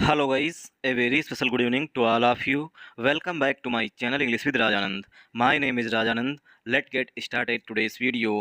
Hello guys, a very special good evening to all of you. Welcome back to my channel English with Rajanand. My name is Rajanand. Let's get started today's video.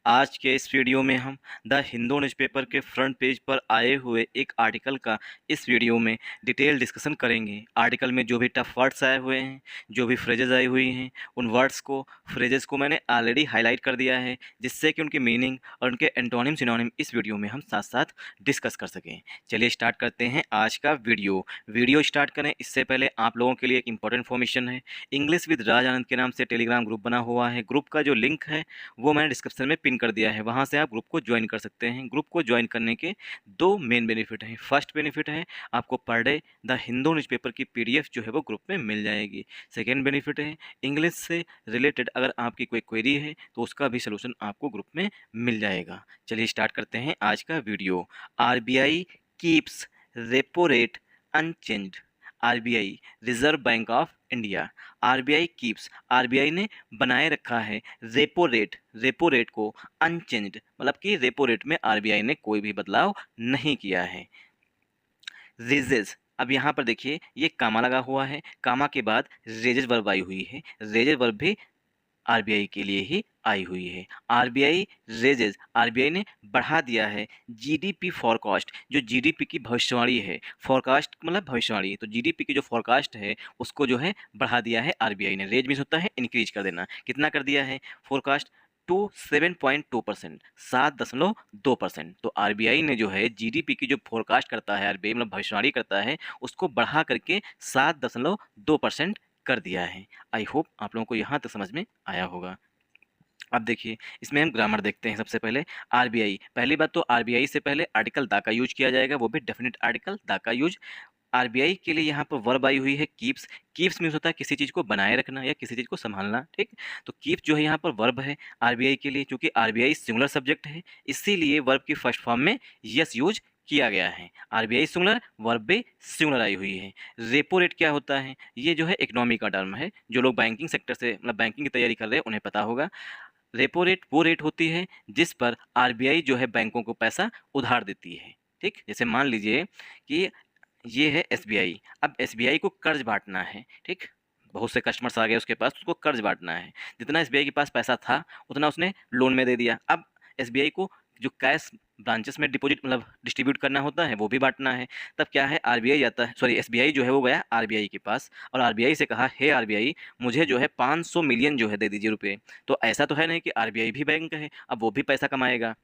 आज के इस video में हम the Hindu newspaper के front page पर आए हुए एक आर्टिकल का इस वीडियो में डिटेल डिस्कशन करेंगे। आर्टिकल में जो भी टफ वर्ड्स आए हुए हैं, जो भी फ्रेजेस आई हुई हैं, उन वर्ड्स को फ्रेजेस को मैंने ऑलरेडी हाईलाइट कर दिया है, जिससे कि उनकी मीनिंग और उनके एंटोनिम सिनोनिम इस वीडियो में हम साथ साथ डिस्कस कर सकें। चलिए स्टार्ट करते हैं आज का वीडियो स्टार्ट करें इससे पहले आप लोगों के लिए एक इंपॉर्टेंट इन्फॉर्मेशन है। इंग्लिश विद राज आनंद के नाम से टेलीग्राम ग्रुप बना हुआ है। ग्रुप का जो लिंक है वो मैंने डिस्क्रिप्शन में पिन कर दिया है, वहाँ से आप ग्रुप को ज्वाइन कर सकते हैं। ग्रुप को ज्वाइन करने के दो मेन बेनिफिट हैं। फर्स्ट बेनिफिट है आपको per day the Hindu newspaper की PDF जो है वो ग्रुप में मिल जाएगी। सेकेंड बेनिफिट है इंग्लिश से रिलेटेड अगर आपकी कोई क्वेरी है तो उसका भी सोल्यूशन आपको ग्रुप में मिल जाएगा। चलिए स्टार्ट करते हैं आज का video. RBI keeps repo rate unchanged. RBI reserve bank of India. RBI keeps, RBI ने बनाए रखा है रेपो रेट को अनचेंज्ड, मतलब कि रेपो रेट में RBI ने कोई भी बदलाव नहीं किया है। रेजेस, अब यहाँ पर देखिए ये कामा लगा हुआ है, कामा के बाद रेजेस वर्ब आई हुई है। रेजेस वर्ब भी RBI के लिए ही आई हुई है। RBI रेजेस, RBI ने बढ़ा दिया है GDP फॉरकास्ट, जो GDP की भविष्यवाणी है। फॉरकास्ट मतलब भविष्यवाणी, तो GDP की जो फॉरकास्ट है उसको जो है बढ़ा दिया है RBI ने। रेज मीन्स होता है इंक्रीज कर देना। कितना कर दिया है फोरकास्ट? टू 7.2%, 7.2%। तो RBI ने जो है GDP की जो फोरकास्ट करता है RBI, मतलब भविष्यवाणी करता है, उसको बढ़ा करके 7.2% कर दिया है। आई होप आप लोगों को यहाँ तक समझ में आया होगा। अब देखिए इसमें हम ग्रामर देखते हैं। सबसे पहले RBI, पहली बात तो RBI से पहले आर्टिकल दा का यूज किया जाएगा, वो भी डेफिनेट आर्टिकल दा का यूज। RBI के लिए यहाँ पर वर्ब आई हुई है कीप्स। कीप्स मीन्स होता है किसी चीज़ को बनाए रखना या किसी चीज़ को संभालना, ठीक। तो कीप्स जो है यहाँ पर वर्ब है RBI के लिए। चूंकि RBI सिंगुलर सब्जेक्ट है इसीलिए वर्ब की फर्स्ट फॉर्म में यस यूज किया गया है। RBI सिंगुलर, वर्ब भी सिंगुलर आई हुई है। रेपो रेट क्या होता है? ये जो है इकोनॉमी का टर्म है। जो लोग बैंकिंग सेक्टर से मतलब बैंकिंग की तैयारी कर रहे हैं उन्हें पता होगा। रेपो रेट वो रेट होती है जिस पर RBI जो है बैंकों को पैसा उधार देती है, ठीक। जैसे मान लीजिए कि ये है SBI। अब SBI को कर्ज बांटना है, ठीक। बहुत से कस्टमर्स आ गए उसके पास, उसको कर्ज बांटना है। जितना SBI के पास पैसा था उतना उसने लोन में दे दिया। अब SBI को जो कैश ब्रांचेस में डिपॉजिट मतलब डिस्ट्रीब्यूट करना होता है वो भी बांटना है। तब क्या है RBI जाता है, सॉरी SBI जो है वो गया RBI के पास और RBI से कहा हे RBI मुझे जो है 500 मिलियन जो है दे दीजिए रुपए। तो ऐसा तो है नहीं कि RBI भी बैंक है, अब वो भी पैसा कमाएगा।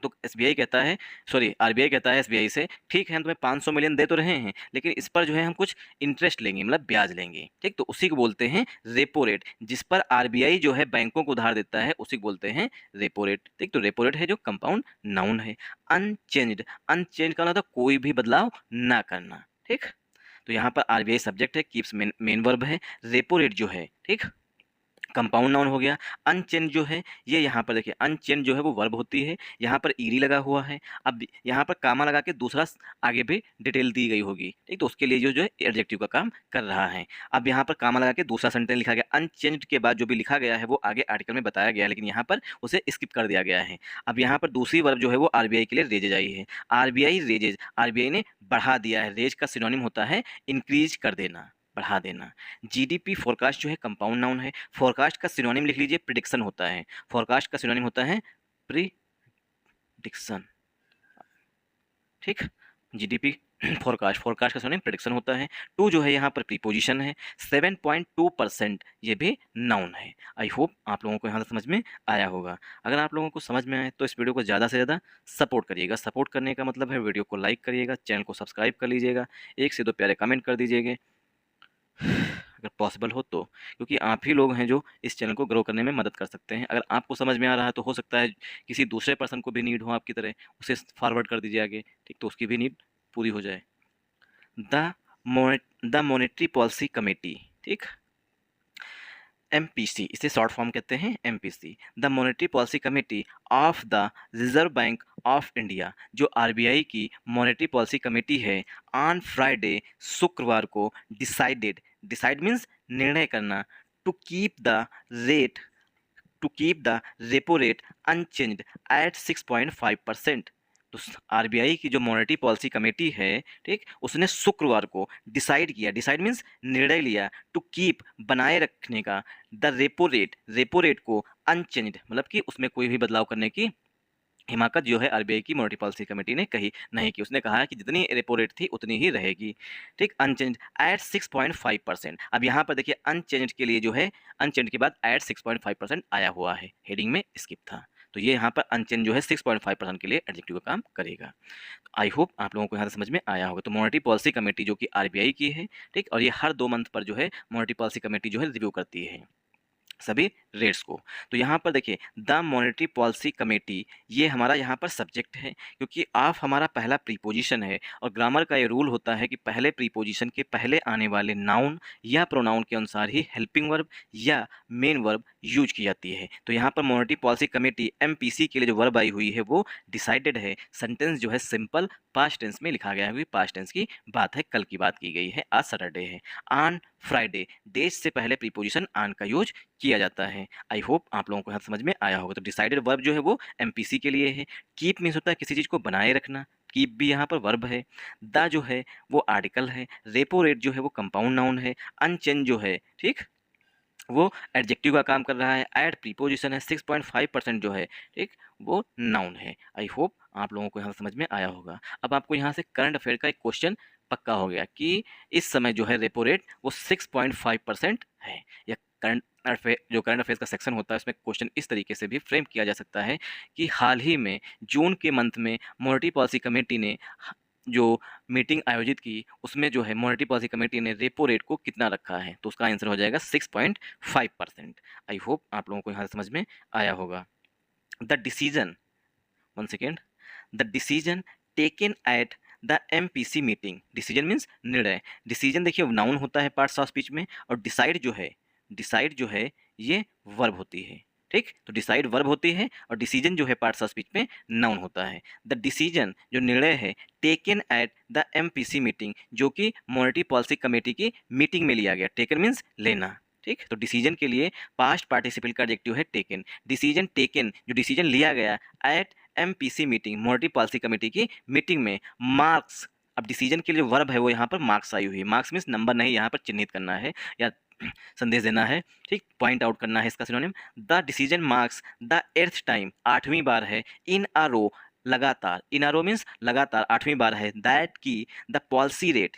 तो SBI कहता है, सॉरी RBI कहता है SBI से ठीक है हम तुम्हें 500 मिलियन दे तो रहे हैं लेकिन इस पर जो है हम कुछ इंटरेस्ट लेंगे, मतलब ब्याज लेंगे, ठीक। तो उसी को बोलते हैं रेपो रेट। जिस पर RBI जो है बैंकों को उधार देता है उसी को बोलते हैं रेपो रेट, ठीक। तो रेपो रेट है जो कंपाउंड नाउन है। अनचेंज्ड, अनचेंज का मतलब कोई भी बदलाव ना करना, ठीक। तो यहाँ पर RBI सब्जेक्ट है, कीप्स मेन वर्ब है, रेपो रेट जो है, ठीक, कंपाउंड नाउन हो गया। अनचेंज जो है ये यहाँ पर देखिए अनचेंज जो है वो वर्ब होती है, यहाँ पर ईडी लगा हुआ है। अब यहाँ पर कामा लगा के दूसरा आगे भी डिटेल दी गई होगी, ठीक। तो उसके लिए जो है एडजेक्टिव का काम कर रहा है। अब यहाँ पर कामा लगा के दूसरा सेंटेंस लिखा गया। अनचेंज्ड के बाद जो भी लिखा गया है वो आगे आर्टिकल में बताया गया है लेकिन यहाँ पर उसे स्किप कर दिया गया है। अब यहाँ पर दूसरी वर्ब जो है वो RBI के लिए रेजेज आई है। RBI रेजेज, RBI ने बढ़ा दिया है। रेज का सिनोनिम होता है इंक्रीज कर देना, बढ़ा देना। GDP फोरकास्ट जो है कंपाउंड नाउन है। फोरकास्ट का सिनोनिम लिख लीजिए प्रिडिक्शन होता है। फोरकास्ट का सिनोनिम होता है प्रिडिक्शन, ठीक। GDP फोरकास्ट, फोरकास्ट का सिनोनिम प्रिडिक्शन होता है। टू जो है यहाँ पर प्रीपोजिशन है। 7.2% ये भी नाउन है। आई होप आप लोगों को यहाँ से समझ में आया होगा। अगर आप लोगों को समझ में आए तो इस वीडियो को ज़्यादा से ज़्यादा सपोर्ट करिएगा। सपोर्ट करने का मतलब है वीडियो को लाइक करिएगा, चैनल को सब्सक्राइब कर लीजिएगा, एक से दो प्यारे कमेंट कर दीजिएगा अगर पॉसिबल हो तो, क्योंकि आप ही लोग हैं जो इस चैनल को ग्रो करने में मदद कर सकते हैं। अगर आपको समझ में आ रहा है तो हो सकता है किसी दूसरे पर्सन को भी नीड हो आपकी तरह, उसे फॉरवर्ड कर दीजिए आगे, ठीक। तो उसकी भी नीड पूरी हो जाए। The the monetary policy committee, ठीक, MPC इसे शॉर्ट फॉर्म कहते हैं MPC। The monetary policy committee of the reserve bank of India, जो RBI की मॉनेटरी पॉलिसी कमेटी है, ऑन फ्राइडे शुक्रवार को डिसाइडेड, डिसाइड मीन्स निर्णय करना, to keep the rate, to keep the repo rate unchanged at 6.5%। तो RBI की जो मॉनेटरी पॉलिसी कमेटी है, ठीक, उसने शुक्रवार को डिसाइड किया, डिसाइड मीन्स निर्णय लिया, टू कीप बनाए रखने का द रेपो रेट को अनचेंज्ड, मतलब कि उसमें कोई भी बदलाव करने की हिमाकत जो है आरबीआई की मॉनेटरी पॉलिसी कमेटी ने कही नहीं की। उसने कहा है कि जितनी रेपो रेट थी उतनी ही रहेगी, ठीक, अनचेंज एट 6.5%। अब यहाँ पर देखिए अनचेंज के लिए जो है, अनचेंज के बाद एट 6.5% आया हुआ है, हेडिंग में स्किप था, तो ये यहाँ पर अनचेंज जो है 6.5% के लिए एडजेक्टिव का काम करेगा। तो आई होप आप लोगों को यहाँ से समझ में आया होगा। तो मॉनेटरी पॉलिसी कमेटी जो कि आरबीआई की है, ठीक, और ये हर 2 मंथ पर जो है मॉनेटरी पॉलिसी कमेटी जो है रिव्यू करती है सभी रेट्स को। तो यहाँ पर देखिए द मॉनेटरी पॉलिसी कमेटी, ये हमारा यहाँ पर सब्जेक्ट है, क्योंकि ऑफ हमारा पहला प्रीपोजिशन है और ग्रामर का ये रूल होता है कि पहले प्रीपोजिशन के पहले आने वाले नाउन या प्रोनाउन के अनुसार ही हेल्पिंग वर्ब या मेन वर्ब यूज की जाती है। तो यहाँ पर मॉनेटरी पॉलिसी कमेटी एमपीसी के लिए जो वर्ब आई हुई है वो डिसाइडेड है। सेंटेंस जो है सिंपल पास्ट टेंस में लिखा गया है, क्योंकि पास्ट टेंस की बात है, कल की बात की गई है, आज सैटरडे है। ऑन फ्राइडे, डेज से पहले प्रीपोजिशन ऑन का यूज किया जाता है। आई होप आप लोगों को यहाँ समझ में आया होगा। तो डिसाइडेड वर्ब जो है वो एमपीसी के लिए है। कीप मीन्स होता है किसी चीज़ को बनाए रखना, कीप भी यहाँ पर वर्ब है। द जो है वो आर्टिकल है। रेपो रेट जो है वो कंपाउंड नाउन है। अनचेंज जो है, ठीक, वो एडजेक्टिव का काम कर रहा है। एड प्रीपोजिशन है। 6.5% जो है, ठीक, वो नाउन है। आई होप आप लोगों को यहाँ समझ में आया होगा। अब आपको यहाँ से करंट अफेयर का एक क्वेश्चन पक्का हो गया कि इस समय जो है रेपो रेट वो 6.5% है। या करंट अफेयर, जो करंट अफेयर्स का सेक्शन होता है उसमें क्वेश्चन इस तरीके से भी फ्रेम किया जा सकता है कि हाल ही में जून के मंथ में मॉनेटरी पॉलिसी कमेटी ने जो मीटिंग आयोजित की उसमें जो है मॉनेटरी पॉलिसी कमेटी ने रेपो रेट को कितना रखा है, तो उसका आंसर हो जाएगा 6.5%। आई होप आप लोगों को यहाँ से समझ में आया होगा। The decision, one second, the decision taken at the MPC meeting, decision means निर्णय। डिसीजन देखिए नाउन होता है पार्ट्स ऑफ स्पीच में, और डिसाइड जो है ये वर्ब होती है, ठीक। तो डिसाइड वर्ब होती है और डिसीजन जो है पार्ट्स ऑफ स्पीच में नाउन होता है। द डिसीजन जो निर्णय है taken at the MPC meeting, जो कि मॉनेटरी पॉलिसी कमेटी की मीटिंग में लिया गया। टेकन मीन्स लेना, ठीक। तो डिसीजन के लिए पास्ट पार्टिसिपल का एडजेक्टिव है टेकन। डिसीजन टेकन जो डिसीजन लिया गया at MPC meeting, monetary policy committee की मीटिंग में। मार्क्स, अब डिसीजन के लिए वर्ब है वो यहाँ पर मार्क्स आई हुई है। मार्क्स मीन्स नंबर नहीं, यहाँ पर चिन्हित करना है या संदेश देना है, ठीक, पॉइंट आउट करना है इसका synonym. The decision marks the 8th time, 8वीं बार है, इन अ रो, लगातार, इन अ रो मीन्स लगातार 8वीं बार है, दैट की the policy rate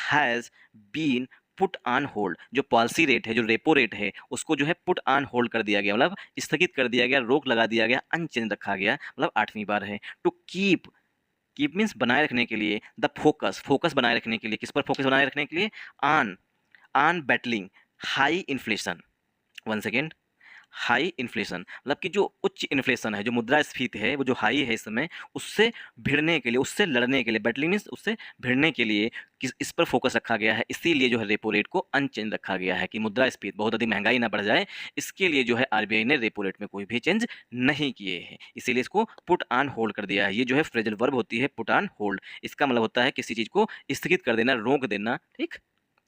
has been put on hold, जो पॉलिसी रेट है, जो रेपो रेट है, उसको जो है पुट ऑन होल्ड कर दिया गया, मतलब स्थगित कर दिया गया, रोक लगा दिया गया, अनचेंज रखा गया, मतलब 8वीं बार है। टू कीप, कीप मीन्स बनाए रखने के लिए। द फोकस, फोकस बनाए रखने के लिए, किस पर फोकस बनाए रखने के लिए? On, on battling high inflation, one second, high inflation मतलब कि जो उच्च इन्फ्लेशन है, जो मुद्रास्फीति है, वो जो हाई है इस समय, उससे भिड़ने के लिए, उससे लड़ने के लिए, बैटलिंग मीन्स उससे भिड़ने के लिए इस पर फोकस रखा गया है। इसीलिए जो है रेपो रेट को अनचेंज रखा गया है कि मुद्रास्फीति बहुत अधिक महंगाई ना बढ़ जाए, इसके लिए जो है आरबीआई ने रेपो रेट में कोई भी चेंज नहीं किए हैं, इसीलिए इसको पुट ऑन होल्ड कर दिया है। ये जो है फ्रेजल वर्ब होती है पुट ऑन होल्ड, इसका मतलब होता है किसी चीज़ को स्थगित कर देना, रोक देना, ठीक,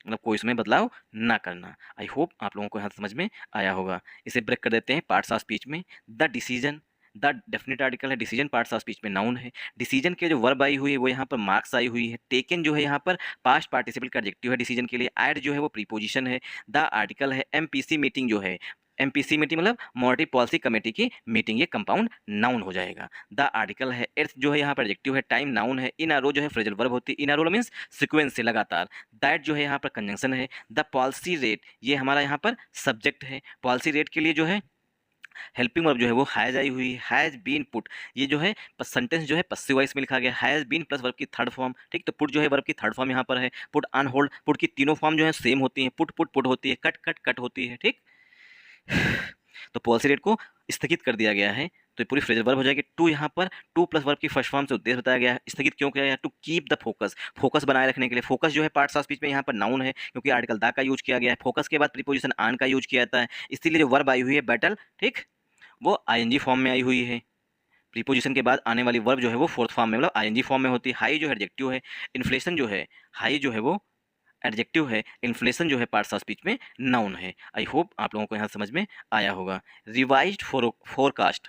मतलब कोई इसमें बदलाव ना करना। आई होप आप लोगों को यहाँ समझ में आया होगा। इसे ब्रेक कर देते हैं पार्ट्स ऑफ स्पीच में। The decision, the definite article है, डिसीजन पार्ट्स ऑफ स्पीच में नाउन है। डिसीजन के जो वर्ब आई हुई है वो यहाँ पर मार्क्स आई हुई है। टेकन जो है यहाँ पर पास्ट पार्टिसिपल का एडजेक्टिव है डिसीजन के लिए। एड जो है वो प्रीपोजिशन है। द आर्टिकल है। एमपीसी मीटिंग जो है, एमपीसी मीटिंग मतलब मॉनेटरी पॉलिसी कमेटी की मीटिंग, ये कंपाउंड नाउन हो जाएगा। द आर्टिकल है। एर्थ जो है यहाँ पर एडजेक्टिव है। टाइम नाउन है। इन आरो जो है फ्रेजल वर्ब होती है। इन आरो मीन्स सीक्वेंस से, लगातार। दैट जो है यहाँ पर कंजंक्शन है। द पॉलिसी रेट ये हमारा यहाँ पर सब्जेक्ट है। पॉलिसी रेट के लिए जो है हेल्पिंग वर्ब जो है वो हैज आई हुई, हैज बीन पुट, ये जो है सेंटेंस जो है पस्सिव वॉइस में लिखा गया, हैज बीन प्लस वर्ब की थर्ड फॉर्म, ठीक। तो पुट जो है वर्ब की थर्ड फॉर्म यहाँ पर है। पुट ऑन होल्ड, पुट की तीनों फॉर्म जो है सेम होती हैं। पुट पुट पुट होती है, कट कट कट होती है, ठीक। तो पॉलिसी रेट को स्थगित कर दिया गया है, तो ये पूरी फ्रेजल वर्ब हो जाएगी। टू यहाँ पर टू प्लस वर्ब की फर्स्ट फॉर्म से उद्देश्य बताया गया है। स्थगित क्यों किया गया? To keep the focus, focus बनाए रखने के लिए। फोकस जो है पार्ट्स ऑफ स्पीच में यहाँ पर नाउन है, क्योंकि आर्टिकल दा का यूज किया गया है। फोकस के बाद प्रीपोजिशन ऑन का यूज किया जाता है, इसीलिए जो वर्ब आई हुई है बैटल, ठीक, वो आईएनजी फॉर्म में आई हुई है। प्रीपोजिशन के बाद आने वाली वर्ब जो है वो फोर्थ फॉर्म में, मतलब आईएनजी फॉर्म में होती है। हाई जो है एडजेक्टिव है। इन्फ्लेशन जो है, हाई जो है वो एडजेक्टिव है। इन्फ्लेशन जो है पार्ट्स ऑफ स्पीच में नाउन है। आई होप आप लोगों को यहाँ समझ में आया होगा। Revised forecast,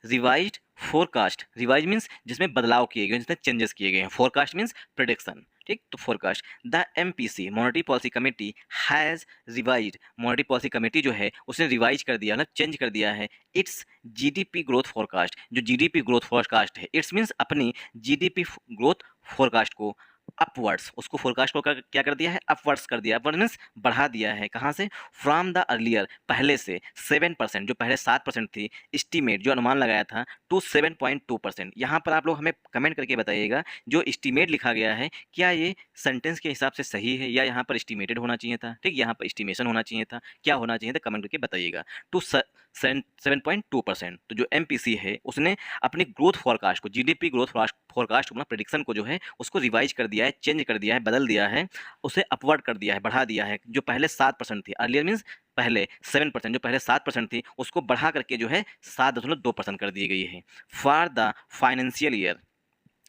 revised forecast, revise means जिसमें बदलाव किए गए, जिसमें चेंजेस किए गए हैं, फोरकास्ट मीन्स प्रिडिक्शन, ठीक। तो forecast, the MPC monetary policy committee has revised, monetary policy committee जो है उसने रिवाइज कर दिया, मतलब चेंज कर दिया है इट्स जीडीपी ग्रोथ फोरकास्ट, जो जीडीपी ग्रोथ फोरकास्ट है, इट्स मीन्स अपनी जीडीपी ग्रोथ फोरकास्ट को अपवर्ड्स, उसको फोरकास्ट को क्या कर दिया है, अपवर्ड्स कर दिया, अपवर्ड मीन्स बढ़ा दिया है, कहाँ से, फ्रॉम द अर्लियर, पहले से 7%, जो पहले 7% थी, एस्टीमेट जो अनुमान लगाया था, टू 7.2%। यहाँ पर आप लोग हमें कमेंट करके बताइएगा जो एस्टीमेट लिखा गया है क्या ये सेंटेंस के हिसाब से सही है या यहाँ पर एस्टीमेटेड होना चाहिए था, ठीक, यहाँ पर एस्टीमेशन होना चाहिए था, क्या होना चाहिए था, कमेंट करके बताइएगा। टू 7.2%, तो जो एमपीसी है उसने अपनी ग्रोथ फोरकास्ट को, जीडीपी ग्रोथ फोरकास्ट को, प्रेडिक्शन को जो है उसको रिवाइज कर दिया है, चेंज कर दिया है, बदल दिया है, उसे अपवर्ड कर दिया है, बढ़ा दिया है। जो पहले 7% थी, अर्लियर मीन्स पहले 7%, जो पहले 7% थी उसको बढ़ा करके जो है 7.2% कर दी गई है। फॉर द फाइनेंशियल ईयर,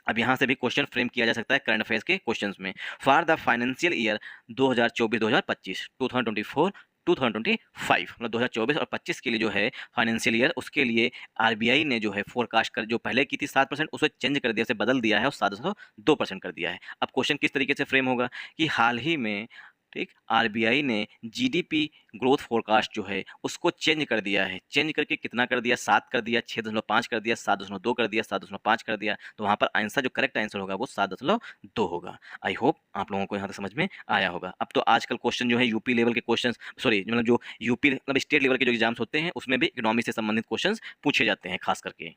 अब यहाँ से भी क्वेश्चन फ्रेम किया जा सकता है करंट अफेयर्स के क्वेश्चंस में। फॉर द फाइनेंशियल ईयर 2024-2025, 2024-2025, मतलब 2024 और 25 के लिए जो है फाइनेंशियल ईयर, उसके लिए आरबीआई ने जो है फोरकास्ट कर, जो पहले की थी 7%, उसे चेंज कर दिया, उसे बदल दिया है और 7.2% कर दिया है। अब क्वेश्चन किस तरीके से फ्रेम होगा कि हाल ही में, ठीक, आरबीआई ने जीडीपी ग्रोथ फोरकास्ट जो है उसको चेंज कर दिया है, चेंज करके कितना कर दिया, 7 कर दिया, 6.5 कर दिया, 7.2 कर दिया, 7.5 कर दिया, तो वहाँ पर आंसर, जो करेक्ट आंसर होगा वो 7.2 होगा। आई होप आप लोगों को यहाँ तक समझ में आया होगा। अब तो आजकल क्वेश्चन जो है यूपी लेवल के क्वेश्चन, सॉरी, मतलब जो यूपी मतलब स्टेट लेवल के जो एग्जाम्स होते हैं उसमें भी इकोनॉमी से संबंधित क्वेश्चन पूछे जाते हैं खास करके।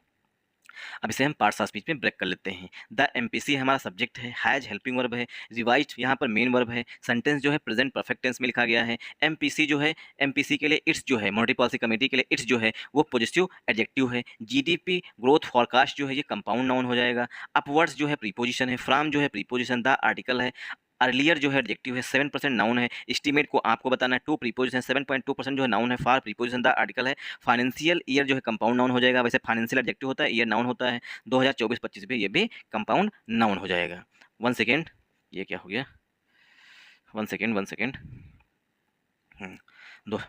अब इसे हम पार्ट सा स्पीच में ब्रेक कर लेते हैं। द एमपीसी हमारा सब्जेक्ट है, हैज हेल्पिंग वर्ब है, रिवाइज यहाँ पर मेन वर्ब है, सेंटेंस जो है प्रेजेंट परफेक्ट टेंस में लिखा गया है। एमपीसी जो है, एमपीसी के लिए इट्स जो है, मॉनेटरी पॉलिसी कमेटी के लिए इट्स जो है वो पॉजिटिव एडजेक्टिव है। जीडीपी ग्रोथ फॉरकास्ट जो है ये कंपाउंड नाउन हो जाएगा। अपवर्ड्स जो है प्रीपोजिशन है, फ्रॉम जो है प्रीपोजिशन, द आर्टिकल है, अर्लियर जो है एडजेक्टिव है, 7% नाउन है, एस्टीमेट को आपको बताना है, टू प्रीपोजिशन, 7.2% जो है नाउन है, फॉर प्रीपोजिशन, द आर्टिकल है, फाइनेंशियल ईयर जो है कंपाउंड नाउन हो जाएगा, वैसे फाइनेंशियल एडजेक्टिव होता है, ईयर नाउन होता है, 2024-25 पे ये भी कंपाउंड नाउन हो जाएगा। 1 सेकेंड, ये क्या हो गया, 1 सेकेंड, 1 सेकेंड, दो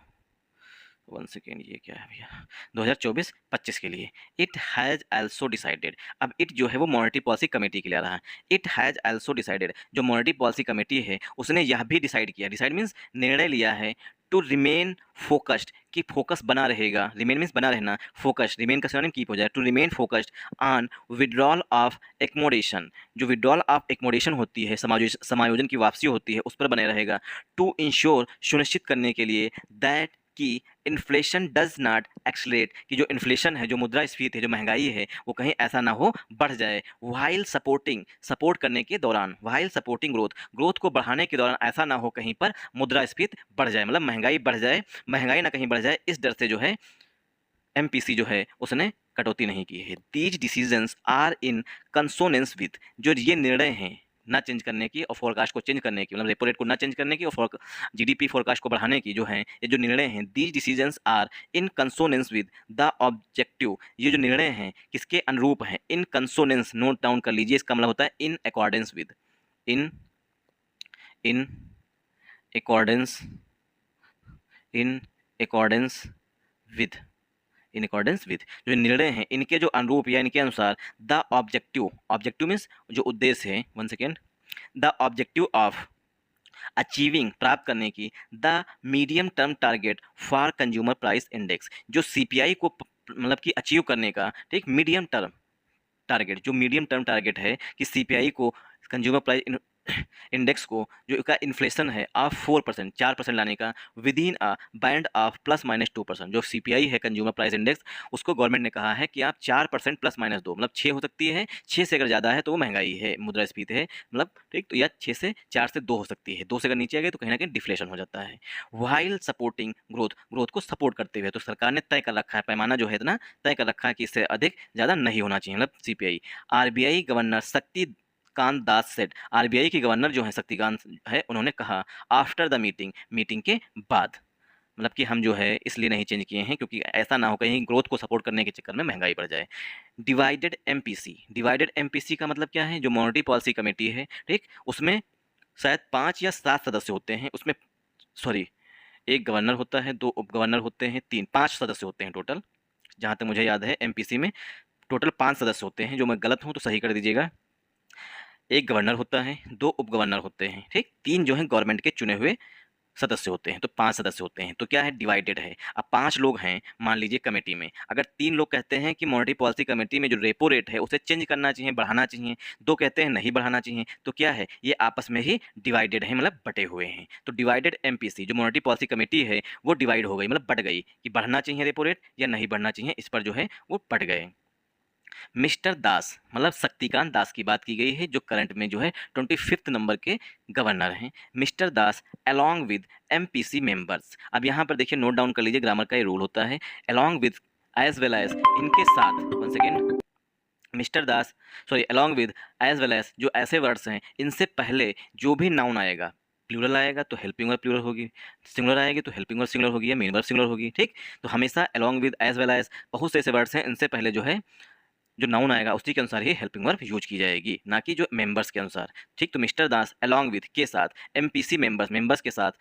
1 सेकेंड, ये क्या है भैया, 2024-25 के लिए। इट हैज़ आल्सो डिसाइडेड, अब इट जो है वो मॉनेटरी पॉलिसी कमेटी के लिए आ रहा है। इट हैज़ आल्सो डिसाइडेड, जो मॉनेटरी पॉलिसी कमेटी है उसने यह भी डिसाइड किया, डिसाइड मीन्स निर्णय लिया है, टू रिमेन फोकस्ड, कि फोकस बना रहेगा, रिमेन मीन्स बना रहना, फोकस्ड, रिमेन का सिनोनिम कीप हो जाए, to remain focused on withdrawal of accommodation, जो विड्रॉल ऑफ एकोमोडेशन होती है, समायोजन की वापसी होती है, उस पर बने रहेगा। टू इंश्योर, सुनिश्चित करने के लिए, दैट कि इन्फ्लेशन डज नॉट एक्सलेट, कि जो इन्फ्लेशन है, जो मुद्रास्फीति है, जो महंगाई है, वो कहीं ऐसा ना हो बढ़ जाए। वाइल सपोर्टिंग, सपोर्ट करने के दौरान, वाइल सपोर्टिंग ग्रोथ, ग्रोथ को बढ़ाने के दौरान ऐसा ना हो कहीं पर मुद्रास्फीति बढ़ जाए, मतलब महंगाई बढ़ जाए, महंगाई ना कहीं बढ़ जाए, इस डर से जो है एमपीसी जो है उसने कटौती नहीं की है। These decisions are in consonance with, जो ये निर्णय हैं ना चेंज करने की और फोरकास्ट को चेंज करने की, मतलब रेपो रेट को ना चेंज करने की और जीडीपी फोरकास्ट को बढ़ाने की जो है, ये जो निर्णय हैं, these decisions are in consonance with the objective, ये जो निर्णय हैं किसके अनुरूप हैं, इन कंसोनेंस, नोट डाउन कर लीजिए, इसका मतलब होता है in accordance with, in in accordance, in accordance with, in accordance with, जो निर्णय हैं इनके जो अनुरूप या इनके अनुसार, द ऑब्जेक्टिव, ऑब्जेक्टिव मीन्स जो उद्देश्य है, 1 second, the objective of achieving, प्राप्त करने की, the medium term target for consumer price index, जो सीपीआई को मतलब कि अचीव करने का, ठीक, मीडियम टर्म टारगेट, जो मीडियम टर्म टारगेट है कि सीपीआई को, कंज्यूमर प्राइस इंडेक्स को, जो का इन्फ्लेशन है ऑफ 4%, 4% लाने का, with in a band of +-2%, जो सीपीआई है कंज्यूमर प्राइस इंडेक्स, उसको गवर्नमेंट ने कहा है कि आप 4% +-2, मतलब 6 हो सकती है, 6 से अगर ज़्यादा है तो वो महंगाई है, मुद्रास्फीति है, मतलब ठीक, तो या 6 से 4 से 2 हो सकती है, 2 से अगर नीचे आ गए तो कहीं ना कहीं डिफ्लेशन हो जाता है। वाइल सपोर्टिंग ग्रोथ, ग्रोथ को सपोर्ट करते हुए, तो सरकार ने तय कर रखा है, पैमाना जो है इतना तय कर रखा है कि इससे अधिक ज़्यादा नहीं होना चाहिए, मतलब CPI. RBI governor Shaktikanta Das said, RBI के गवर्नर जो है शक्तिकांत है, उन्होंने कहा आफ्टर द मीटिंग, मीटिंग के बाद, मतलब कि हम जो है इसलिए नहीं चेंज किए हैं क्योंकि ऐसा ना हो कहीं ग्रोथ को सपोर्ट करने के चक्कर में महंगाई बढ़ जाए। डिवाइडेड एमपीसी, डिवाइडेड एमपीसी का मतलब क्या है, जो मॉनेटरी पॉलिसी कमेटी है, ठीक, उसमें शायद 5 या 7 सदस्य होते हैं, उसमें सॉरी, एक गवर्नर होता है, 2 उप गवर्नर होते हैं, 3 5 सदस्य होते हैं टोटल, जहाँ तक मुझे याद है एमपीसी में टोटल 5 सदस्य होते हैं, जो मैं गलत हूँ तो सही कर दीजिएगा। एक गवर्नर होता है, 2 उप गवर्नर होते हैं, ठीक, 3 जो हैं गवर्नमेंट के चुने हुए सदस्य होते हैं, तो 5 सदस्य होते हैं। तो क्या है, डिवाइडेड है। अब 5 लोग हैं मान लीजिए कमेटी में, अगर 3 लोग कहते हैं कि मॉनेटरी पॉलिसी कमेटी में जो रेपो रेट है उसे चेंज करना चाहिए, बढ़ाना चाहिए, 2 कहते हैं नहीं बढ़ाना चाहिए, तो क्या है, ये आपस में ही डिवाइडेड है, मतलब बटे हुए हैं। तो डिवाइडेड एमपीसी जो मॉनेटरी पॉलिसी कमेटी है वो डिवाइड हो गई, मतलब बट गई कि बढ़ना चाहिए रेपो रेट या नहीं बढ़ना चाहिए, इस पर जो है वो बट गए। मिस्टर दास मतलब शक्तिकांत दास की बात की गई है, जो करंट में जो है 25th नंबर के गवर्नर हैं। Mister Das along with MPC members, अब यहाँ पर देखिए नोट डाउन कर लीजिए, ग्रामर का ये रूल होता है, along with as well as, इनके साथ, one second, mister Das sorry along with as well as, जो ऐसे वर्ड्स हैं इनसे पहले जो भी नाउन आएगा, प्लूरल आएगा तो हेल्पिंग वर्ब प्लूरल होगी, सिंगुलर आएगी तो हेल्पिंग वर्ब सिंगुलर होगी या मेन वर्ब सिंगुलर होगी, ठीक। तो हमेशा along with as well as, बहुत से ऐसे वर्ड्स हैं इनसे पहले जो है जो नाउन आएगा उसी के अनुसार ही हेल्पिंग वर्ब यूज की जाएगी, ना कि जो मेंबर्स के अनुसार, ठीक। तो मिस्टर दास अलॉन्ग विद के साथ, एमपीसी मेंबर्स मेंबर्स के साथ,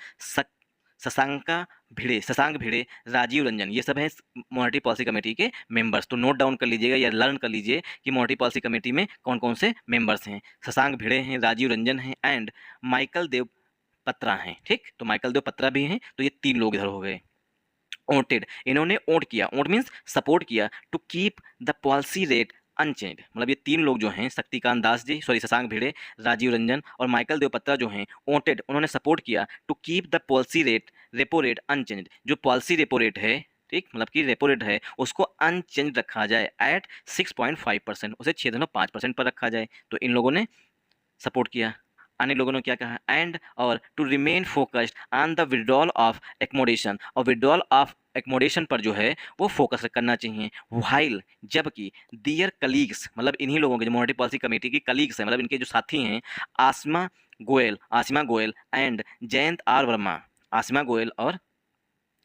शशांक भिड़े, राजीव रंजन, ये सब हैं मॉनेटरी पॉलिसी कमेटी के मेंबर्स। तो नोट डाउन कर लीजिएगा या लर्न कर लीजिए कि मॉनेटरी पॉलिसी कमेटी में कौन कौन से मेंबर्स हैं। शशांक भिड़े हैं, राजीव रंजन हैं एंड माइकल देव पत्रा हैं, ठीक। तो माइकल देव पत्रा भी हैं, तो ये 3 लोग इधर हो गए। ओटेड, इन्होंने ओट किया, ओट मीन्स सपोर्ट किया, to keep the policy rate unchanged, मतलब ये 3 लोग जो हैं शक्तिकांत दास जी सॉरी शशांक भिड़े, राजीव रंजन और माइकल देवपत्रा जो हैं ओटेड, उन्होंने सपोर्ट किया to keep the policy rate repo rate unchanged, जो पॉलिसी रेपो रेट है, ठीक, मतलब कि रेपो रेट है उसको अनचेंज रखा जाए एट 6.5%, उसे 6.5% पर रखा जाए। तो इन लोगों ने सपोर्ट किया। अन्य लोगों ने क्या कहा, एंड और to remain focused on the withdrawal of accommodation, और विड्रॉल ऑफ एकोमोडेशन पर जो है वो फोकस करना चाहिए। वाइल, जबकि दियर कलीग्स, मतलब इन्हीं लोगों के जो मॉनेटरी पॉलिसी कमेटी की कलीग्स हैं, मतलब इनके जो साथी हैं, आसिमा गोयल एंड जयंत आर वर्मा, आसिमा गोयल और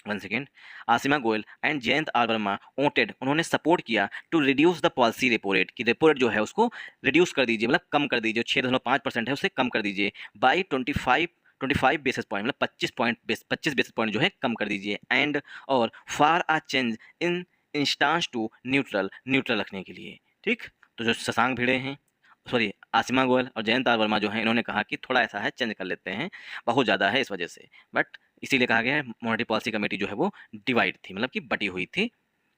one second, Ashima Goyal and Jayant R Varma voted, उन्होंने सपोर्ट किया to reduce the policy repo rate, कि रेपो रेट जो है उसको रिड्यूस कर दीजिए, मतलब कम कर दीजिए, 6.5% है उसे कम कर दीजिए, बाई 25 बेसिस पॉइंट, मतलब 25 बेसिस पॉइंट जो है कम कर दीजिए, एंड और for a change in instance to neutral, neutral रखने के लिए, ठीक। तो जो शशांक भिड़े हैं सॉरी आसिमा गोयल और जयंत आर वर्मा जो हैं इन्होंने कहा कि थोड़ा ऐसा है चेंज कर लेते हैं, बहुत ज़्यादा है इस वजह से, बट इसीलिए कहा गया है मॉनेटरी पॉलिसी कमेटी जो है वो डिवाइड थी, मतलब कि बटी हुई थी,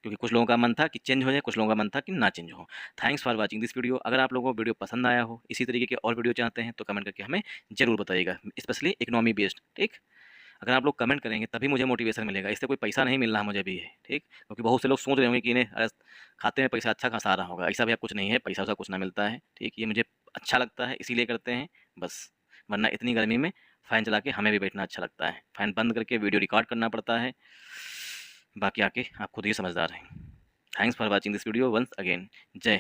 क्योंकि कुछ लोगों का मन था कि चेंज हो जाए, कुछ लोगों का मन था कि ना चेंज हो। Thanks for watching this video. अगर आप लोगों को वीडियो पसंद आया हो, इसी तरीके के और वीडियो चाहते हैं तो कमेंट करके हमें जरूर बताइएगा, स्पेशली इकोनॉमी बेस्ड, ठीक। अगर आप लोग कमेंट करेंगे तभी मुझे मोटिवेशन मिलेगा, इससे कोई पैसा नहीं मिल रहा मुझे भी है, ठीक। क्योंकि बहुत से लोग सोच रहे होंगे कि इन्हें अरे खाते में पैसा अच्छा खासा आ रहा होगा, ऐसा भी कुछ नहीं है, पैसा वैसा कुछ ना मिलता है, ठीक। ये मुझे अच्छा लगता है इसीलिए करते हैं बस, वरना इतनी गर्मी में फ़ैन चला के हमें भी बैठना अच्छा लगता है, फ़ैन बंद करके वीडियो रिकॉर्ड करना पड़ता है, बाकी आके आप खुद ही समझदार हैं। Thanks for watching this video once again. जय